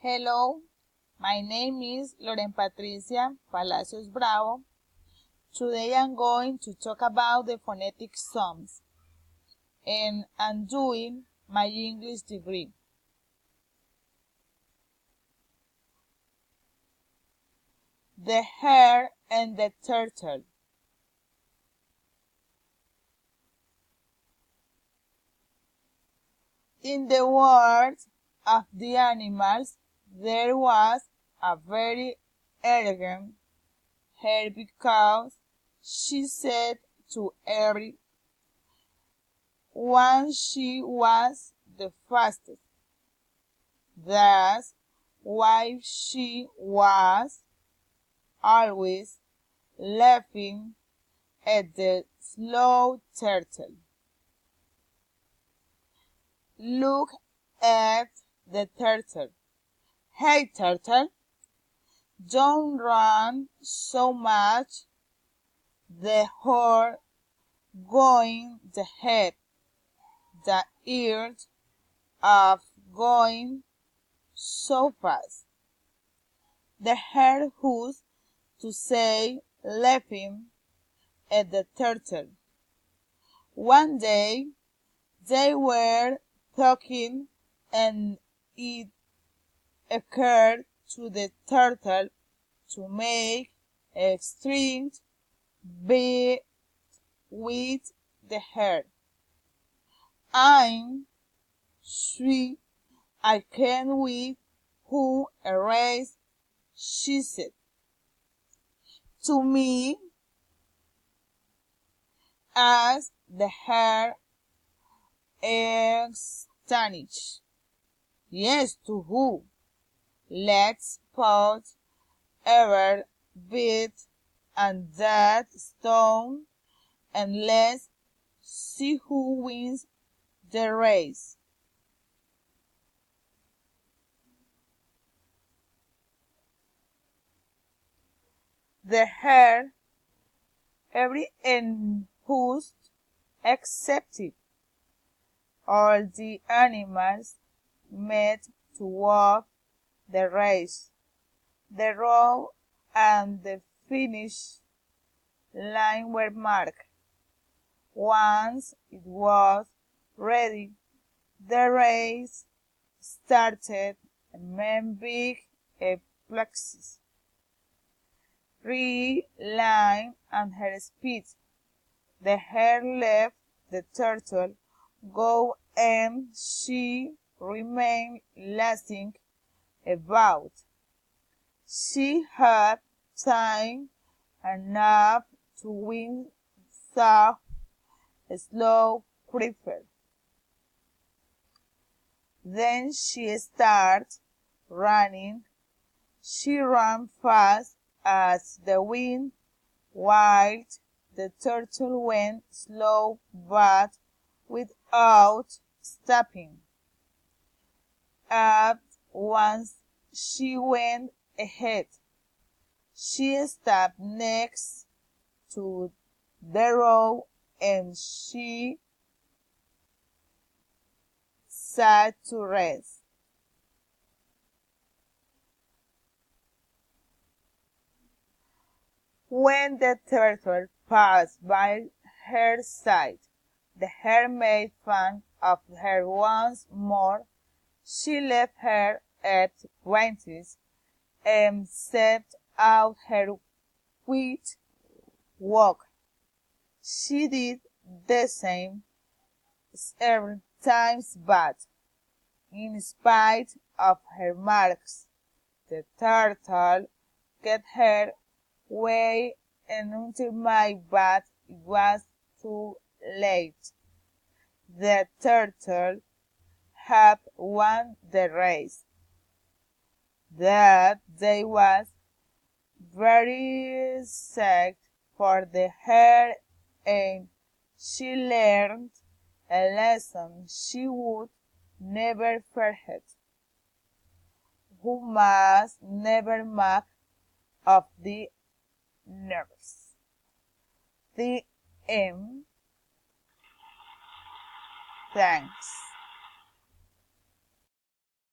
Hello, my name is Loren Patricia Palacios Bravo. Today I'm going to talk about the phonetic sums, and I'm doing my English degree. The hare and the turtle. In the world of the animals, there was a very elegant hare because she said to every one she was the fastest. That's why she was always laughing at the slow turtle. Look at the turtle. Hey, turtle, don't run so much. The horse going the head, the ears of going so fast. The hare used to say, laughing at the turtle. One day they were talking, and it occurred to the turtle to make a string bet with the hare. I'm sure I can win who a race, she said. To me, asked the hare, astonished. Yes, to who? Let's put every bit on that stone, and let's see who wins the race. The hare, every enthused, accepted. All the animals met to walk the race. The road and the finish line were marked. Once it was ready, the race started, and men began a plexus. Relying on her speed, the hare let the turtle go, and she remained laughing about. She had time enough to win soft, slow creeper. Then she started running. She ran fast as the wind, while the turtle went slow but without stopping. At once she went ahead. She stopped next to the road, and she sat to rest. When the turtle passed by her side, the hare made fun of her once more. She left her at once and set out her quick walk. She did the same several times, but in spite of her marks, the turtle got her way, and until my but it was too late. The turtle had won the race. That day was very sad for the hare, and she learned a lesson she would never forget. Who must never make of the nerves. The end. Thanks.